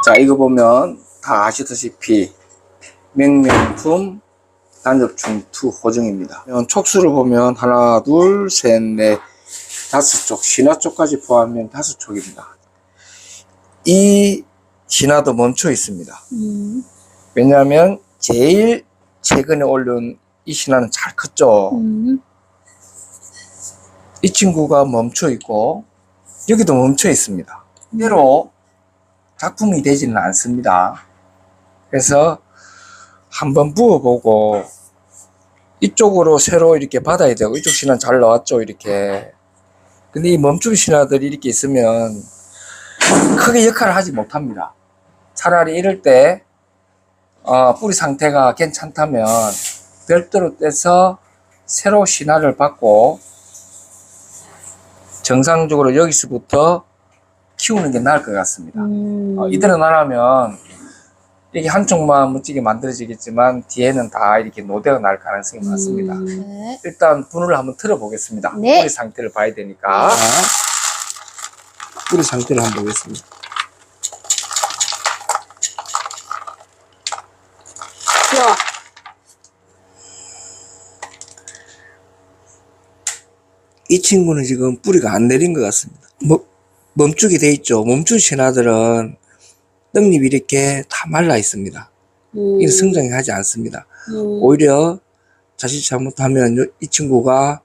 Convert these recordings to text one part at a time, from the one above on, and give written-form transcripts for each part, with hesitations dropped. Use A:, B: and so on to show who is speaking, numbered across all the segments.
A: 자, 이거 보면 다 아시다시피 명명품 단접충 투 호정입니다. 촉수를 보면 하나, 둘, 셋, 넷, 다섯 쪽, 신화 쪽까지 포함하면 다섯 쪽입니다. 이 신화도 멈춰 있습니다. 왜냐하면 제일 최근에 올려온 이 신화는 잘 컸죠. 이 친구가 멈춰 있고 여기도 멈춰 있습니다. 그대로 작품이 되지는 않습니다. 그래서 한번 부어보고 이쪽으로 새로 이렇게 받아야 되고, 이쪽 신화 잘 나왔죠, 이렇게. 근데 이 멈춤 신화들이 이렇게 있으면 크게 역할을 하지 못합니다. 차라리 이럴 때 뿌리 상태가 괜찮다면 별도로 떼서 새로 신화를 받고 정상적으로 여기서부터 키우는 게 나을 것 같습니다. 이대로 나라면 이게 한쪽만 멋지게 만들어지겠지만 뒤에는 다 이렇게 노대가 날 가능성이 많습니다.
B: 네.
A: 일단 분을 한번 틀어보겠습니다.
B: 네.
A: 뿌리 상태를 봐야 되니까.
B: 네.
A: 뿌리 상태를 한번 보겠습니다.
B: 야.
A: 이 친구는 지금 뿌리가 안 내린 것 같습니다. 멈추게 돼 있죠. 멈춘 신화들은 떡잎이 이렇게 다 말라 있습니다. 이는 성장이 하지 않습니다. 오히려 자칫 잘못하면 이 친구가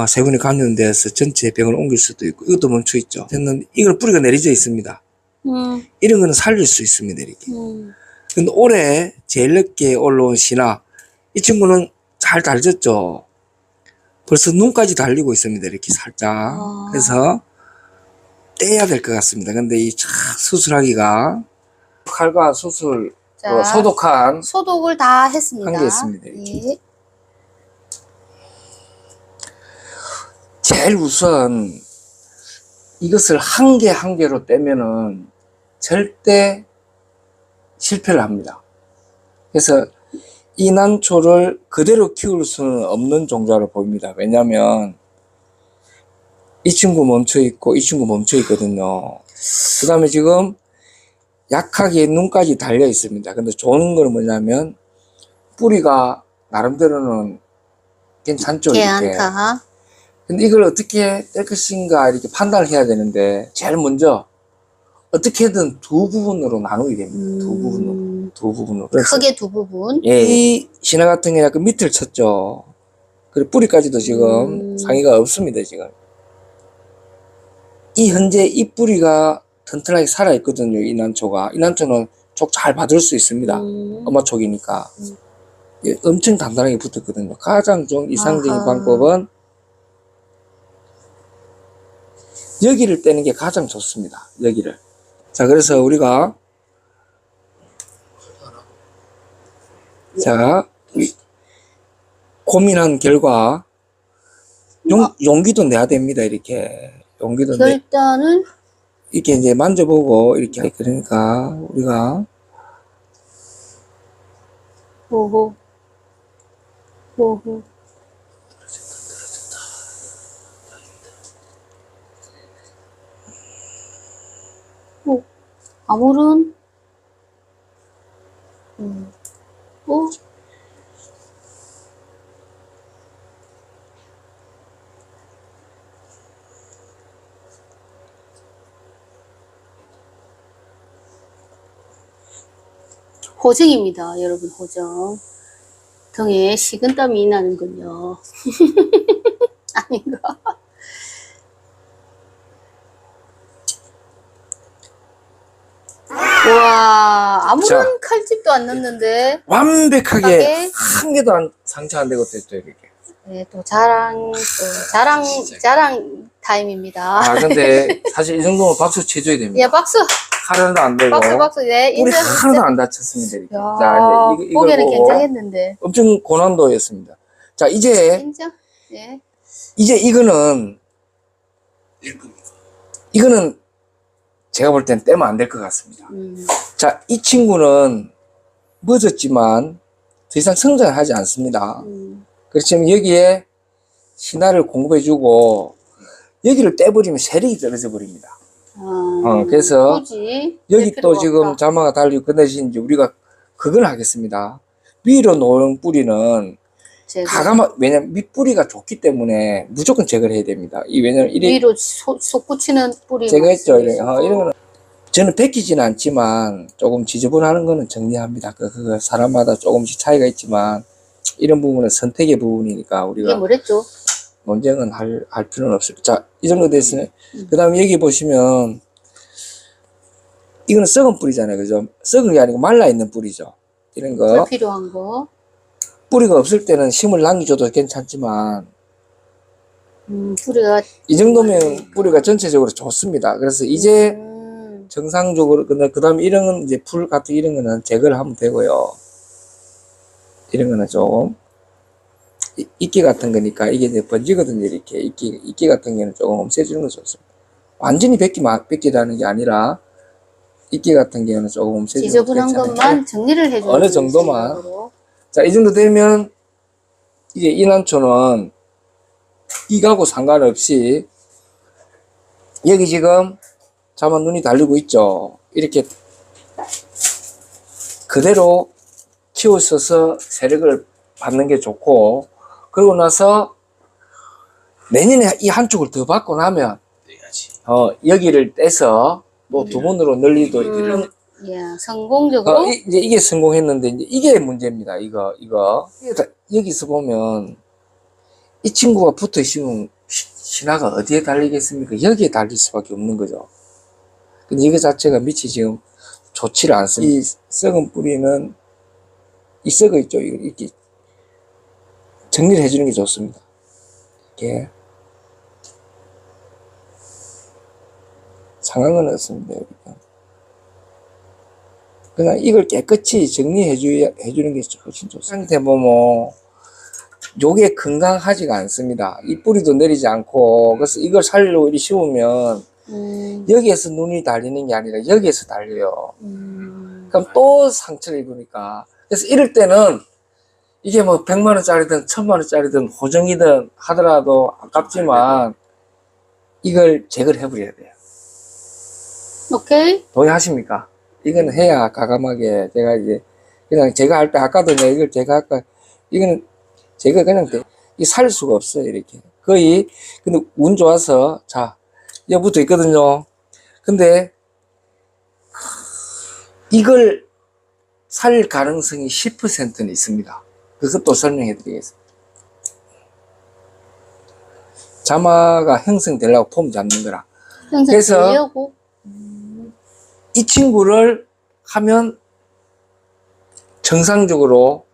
A: 세균이 감염되어서 전체 병을 옮길 수도 있고, 이것도 멈춰 있죠. 이건 뿌리가 내리져 있습니다. 이런 거는 살릴 수 있습니다, 이렇게. 근데 올해 제일 늦게 올라온 신화, 이 친구는 잘 달졌죠. 벌써 눈까지 달리고 있습니다, 이렇게 살짝. 그래서 떼야 될 것 같습니다. 근데 이 참 수술하기가, 칼과 수술
B: 자,
A: 소독한
B: 소독을 다 했습니다.
A: 한 개 있습니다.
B: 예.
A: 제일 우선 이것을 한 개 한 개로 떼면은 절대 실패를 합니다. 그래서 이 난초를 그대로 키울 수는 없는 종자로 보입니다. 왜냐하면 이 친구 멈춰 있고 이 친구 멈춰 있거든요. 그 다음에 지금 약하게 눈까지 달려 있습니다. 근데 좋은 건 뭐냐면 뿌리가 나름대로는 괜찮죠. 이렇게.
B: 괜찮다.
A: 근데 이걸 어떻게 뗄 것인가 이렇게 판단을 해야 되는데, 제일 먼저 어떻게든 두 부분으로 나누게 됩니다. 두 부분으로.
B: 크게 두 부분.
A: 예, 이 신화 같은 게 약간 밑을 쳤죠. 그리고 뿌리까지도 지금 상의가 없습니다, 지금. 이 현재 이 뿌리가 튼튼하게 살아있거든요, 이 난초가. 이 난초는 촉 잘 받을 수 있습니다. 엄마 촉이니까. 예, 엄청 단단하게 붙었거든요. 가장 좀 이상적인 방법은 여기를 떼는 게 가장 좋습니다. 여기를. 자, 그래서 우리가 고민한 결과 용기도 내야 됩니다. 이렇게 용기도
B: 일단은
A: 이렇게 이제 만져보고 이렇게. 그러니까 우리가
B: 호호. 아무런 호정입니다, 여러분. 호정. 등에 식은땀이 나는군요. 아닌가? 와, 아무런 칼집도 안 넣는데
A: 완벽하게 한 개도 상처 안 되고 됐죠, 이렇게.
B: 네, 또 자랑 타임입니다.
A: 근데 사실 이 정도면 박수 쳐줘야 됩니다.
B: 예, 박수.
A: 하나도 안 되고.
B: 박수. 네,
A: 우리
B: 인정.
A: 하나도 안 다쳤습니다, 이렇게.
B: 야,
A: 자, 이제
B: 보기에는
A: 보고
B: 굉장했는데.
A: 엄청 고난도였습니다. 자, 이제
B: 인정. 예.
A: 이거는 제가 볼 땐 떼면 안 될 것 같습니다. 자, 이 친구는 멎었지만 더 이상 성장을 하지 않습니다. 그렇지만 여기에 신화를 공급해주고 여기를 떼버리면 세력이 떨어져 버립니다. 그래서
B: 굳이
A: 여기
B: 뗄
A: 또
B: 필요가
A: 지금
B: 없다.
A: 자마가 달리고 그 대신 이제 우리가 그걸 하겠습니다. 위로 놓은 뿌리는
B: 제거.
A: 왜냐면 밑뿌리가 좋기 때문에 무조건 제거를 해야 됩니다. 왜냐면
B: 위로 속 붙이는 뿌리
A: 제가 했죠.
B: 말씀이시고.
A: 이런 거는 저는 베끼지는 않지만 조금 지저분하는 거는 정리합니다. 그거 사람마다 조금씩 차이가 있지만 이런 부분은 선택의 부분이니까
B: 이게
A: 우리가
B: 뭐랬죠?
A: 논쟁은 할 필요는 없어요. 자, 이 정도 됐으면 그 다음에 여기 보시면 이거는 썩은 뿌리잖아요. 그죠? 썩은 게 아니고 말라있는 뿌리죠. 이런 거.
B: 불필요한 거.
A: 뿌리가 없을 때는 심을 남겨줘도 괜찮지만
B: 뿌리가
A: 이 정도면 뿌리가 전체적으로 좋습니다. 그래서 이제 정상적으로 그 다음에 이런 건 이제 풀 같은 이런 거는 제거를 하면 되고요. 이런 거는 좀 이끼 같은 거니까 이게 이제 번지거든요. 이렇게 이끼 같은 경우는 조금 없애주는 거 좋습니다. 완전히 뺏기라는 게 아니라 이끼 같은 경우는 조금 없애주는 거
B: 지저분한
A: 괜찮아요.
B: 것만 정리를 해주는
A: 어느 정도만.
B: 생각으로.
A: 자, 이 정도 되면 이제 이 난초는 이거하고 상관없이 여기 지금 자만 눈이 달리고 있죠. 이렇게 그대로 키워 있어서 세력을 받는 게 좋고, 그러고 나서 내년에 이 한쪽을 더 받고 나면 여기를 떼서 또 두 번으로 늘리도 이런
B: 예, 성공적으로.
A: 이제 이게 성공했는데 이제 이게 문제입니다. 이거 여기서 보면 이 친구가 붙어 있으면 신화가 어디에 달리겠습니까? 여기에 달릴 수밖에 없는 거죠. 근데 이거 자체가 밑이 지금 좋지를 않습니다. 이 썩은 뿌리는 이 썩어 있죠. 이렇게 정리를 해주는 게 좋습니다. 이렇게 상한 건 없습니다. 여기가. 그냥 이걸 깨끗이 해주는 게 훨씬 좋습니다. 상태 보면 요게 건강하지가 않습니다. 이 뿌리도 내리지 않고, 그래서 이걸 살려고 이리 심으면 여기에서 눈이 달리는 게 아니라 여기에서 달려요. 그럼 또 상처를 입으니까. 그래서 이럴 때는 이게 뭐 100만 원짜리든 1000만 원짜리든 고정이든 하더라도 아깝지만 이걸 제거를 해버려야 돼요.
B: 오케이.
A: 동의하십니까? 이건 해야 가감하게 제가 이제 그냥 제가 할 때 아까도 내가 이걸 제가 아까 이거는 제가 그냥 이 살 수가 없어요. 이렇게 거의. 근데 운 좋아서 자 여기부터 있거든요. 근데 이걸 살 가능성이 10%는 있습니다. 그것도 설명해 드리겠습니다. 자마가 형성되려고 폼 잡는 거라. 그래서
B: 되려고.
A: 이 친구를 하면 정상적으로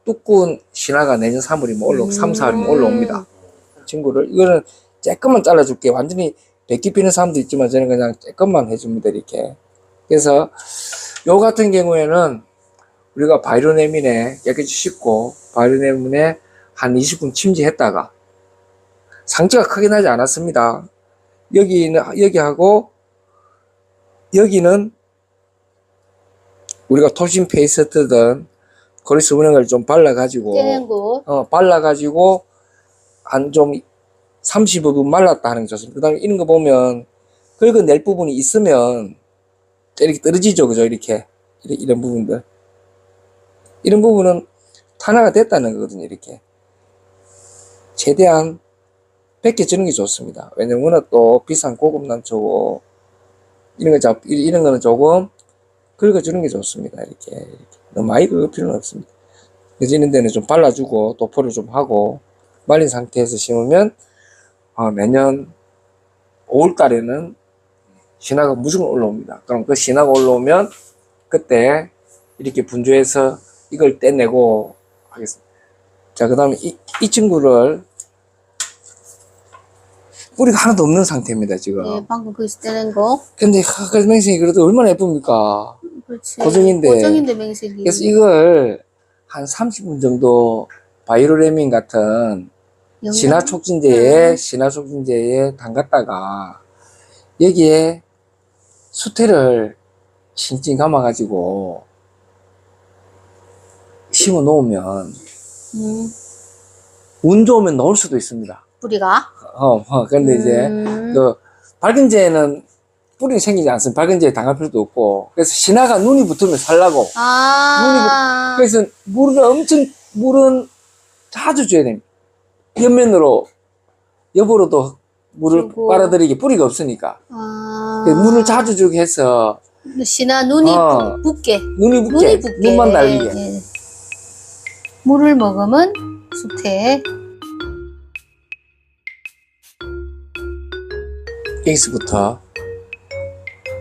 A: 두꺼운 신화가 내년 3월이면 3, 4월이면 올라옵니다. 친구를 이거는 조금만 잘라줄게. 완전히 베끼 피는 사람도 있지만 저는 그냥 조금만 해줍니다. 이렇게. 그래서 요 같은 경우에는 우리가 바이로네민에 깨끗이 씻고 바이로네민에 한 20분 침지했다가 상처가 크게 나지 않았습니다. 여기하고 여기는 우리가 토신 페이스트든 그리스 운영을 좀 발라가지고
B: 떼는 거.
A: 발라가지고 한 좀 35분 말랐다 하는 게 좋습니다. 그 다음에 이런 거 보면 긁어낼 부분이 있으면 이렇게 떨어지죠. 그죠? 이렇게 이런 부분들 이런 부분은 탄화가 됐다는 거거든요. 이렇게 최대한 벗겨주는 게 좋습니다. 왜냐면 워낙 또 비싼 고급 난초고 이런 거는 조금 긁어주는 게 좋습니다. 이렇게 너무 많이 긁을 필요는 없습니다. 그래서 이런 데는 좀 발라주고 도포를 좀 하고 말린 상태에서 심으면 내년 5월 달에는 신화가 무조건 올라옵니다. 그럼 그 신화가 올라오면 그때 이렇게 분주해서 이걸 떼내고 하겠습니다. 자, 그 다음에 이 친구를 뿌리가 하나도 없는 상태입니다, 지금.
B: 네, 방금 거기서 떼는 거.
A: 근데, 그 맹생이 그래도 얼마나 예쁩니까?
B: 그렇지.
A: 고정인데.
B: 맹색이.
A: 그래서 이걸 한 30분 정도 바이로레민 같은 신화 촉진제에 담갔다가 여기에 수태를 칭칭 감아가지고 심어 놓으면 운 좋으면 나올 수도 있습니다.
B: 뿌리가?
A: 근데 이제 그 밝은제는 뿌리 생기지 않습니다. 발근제에 당할 필요도 없고. 그래서 신화가 눈이 붙으면 살라고.
B: 아.
A: 그래서 물은 자주 줘야 됩니다. 옆면으로, 옆으로도 물을
B: 주고.
A: 빨아들이게 뿌리가 없으니까.
B: 아.
A: 그래서 물을 자주 주게 해서
B: 신화 눈이 붓게.
A: 눈이 붓게, 눈만 날리게.
B: 예. 물을 먹으면 수태.
A: 여기서부터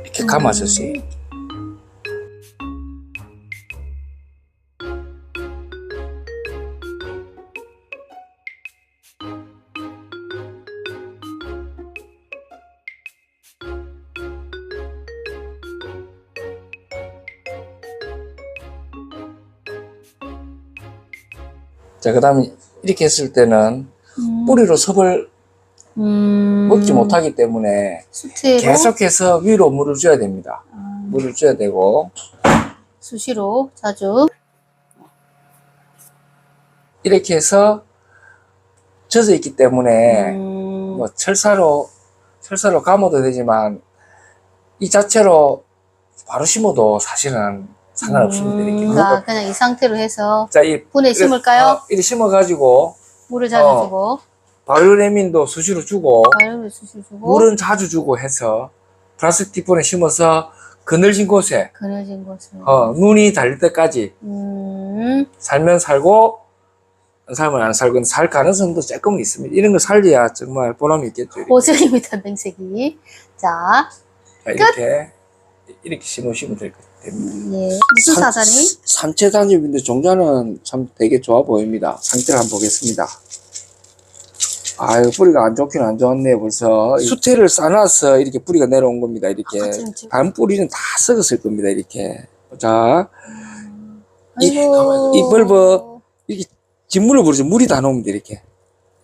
A: 이렇게 감아주세요. 자, 그 다음에 이렇게 했을 때는 뿌리로 섭을 먹지 못하기 때문에
B: 수태로.
A: 계속해서 위로 물을 줘야 됩니다. 물을 줘야 되고,
B: 수시로 자주.
A: 이렇게 해서 젖어 있기 때문에 뭐 철사로 감아도 되지만 이 자체로 바로 심어도 사실은 상관없습니다. 이렇게.
B: 아, 그냥 이 상태로 해서
A: 자, 이
B: 분에 심을까요?
A: 이렇게 심어가지고
B: 물을 자주 주고.
A: 바이올레민도 수시로 주고
B: 바이올렛 수시 주고.
A: 물은 자주 주고 해서 플라스틱 분에 심어서 그늘진 곳에
B: 그늘진 곳에.
A: 눈이 달릴 때까지 살면 살고 안 살면 안 살고 살 가능성도 조금은 있습니다. 이런 거 살려야 정말 보람이 있겠죠. 이렇게.
B: 보증입니다, 맹색이. 자,
A: 자, 이렇게 심으시면 됩니다.
B: 예. 무슨 사다니?
A: 산채 단엽인데 종자는 참 되게 좋아 보입니다. 상태를 한번 보겠습니다. 아유, 뿌리가 안 좋긴 안 좋았네, 벌써. 수태를 싸놔서 이렇게 뿌리가 내려온 겁니다, 이렇게. 반 뿌리는 다 썩었을 겁니다, 이렇게. 자, 이 벌버, 이렇게 짓물러 버리죠. 물이 다 녹습니다, 이렇게.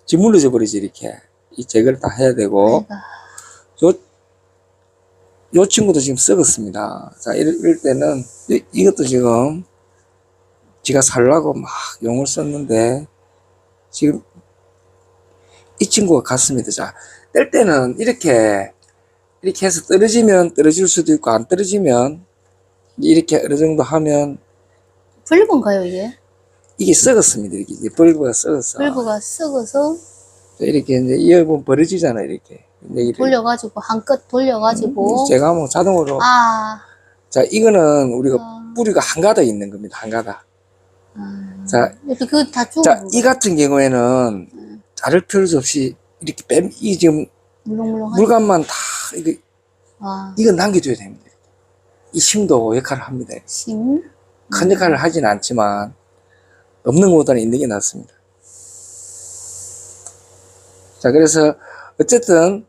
A: 짓물러져 버리죠, 이렇게. 이 제거를 다 해야 되고. 요 친구도 지금 썩었습니다. 자, 이럴 때는, 이것도 지금, 지가 살라고 막 용을 썼는데, 지금, 이 친구가 갔습니다. 자, 뗄 때는 이렇게 해서 떨어지면 떨어질 수도 있고, 안 떨어지면, 이렇게 어느 정도 하면,
B: 벌브인가요, 이게?
A: 이게 썩었습니다. 이렇게 이제 벌브가 썩었어.
B: 벌브가 썩어서
A: 이렇게 이제 이어보면 벌어지잖아, 이렇게.
B: 돌려가지고, 한껏 돌려가지고.
A: 제가 뭐 자동으로. 자, 이거는 우리가 뿌리가 한 가닥 있는 겁니다. 한 가닥. 자,
B: 그거 다 주고.
A: 자, 이 같은 경우에는 자를 필요 없이 이렇게 이 지금 물감만 다 이거 남겨줘야 됩니다. 이 심도 역할을 합니다.
B: 심.
A: 큰 역할을 하진 않지만 없는 것보다는 있는 게 낫습니다. 자, 그래서 어쨌든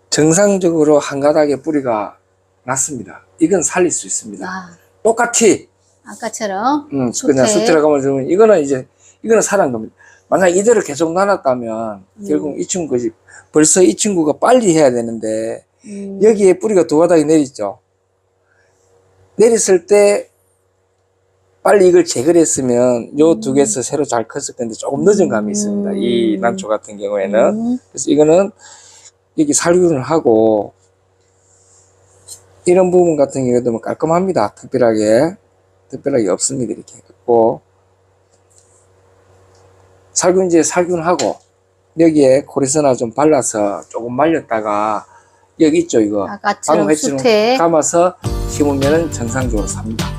A: 정상적으로 한 가닥의 뿌리가 났습니다. 이건 살릴 수 있습니다. 똑같이
B: 아까처럼
A: 그냥 수태라 가면 주면 이거는 살아난 겁니다. 만약 이대로 계속 나눴다면 결국 이 친구 벌써 이 친구가 빨리 해야 되는데 여기에 뿌리가 두 가닥이 내리죠. 내렸을 때 빨리 이걸 제거를 했으면 요 두 개에서 새로 잘 컸을 건데 조금 늦은 감이 있습니다. 이 난초 같은 경우에는. 그래서 이거는 여기 살균을 하고 이런 부분 같은 경우에도 뭐 깔끔합니다. 특별하게 없습니다. 이렇게 해갖고 살균제 살균하고 여기에 코리스나 좀 발라서 조금 말렸다가 여기 있죠, 이거.
B: 아까처럼 수태
A: 감아서 심으면 정상적으로 삽니다.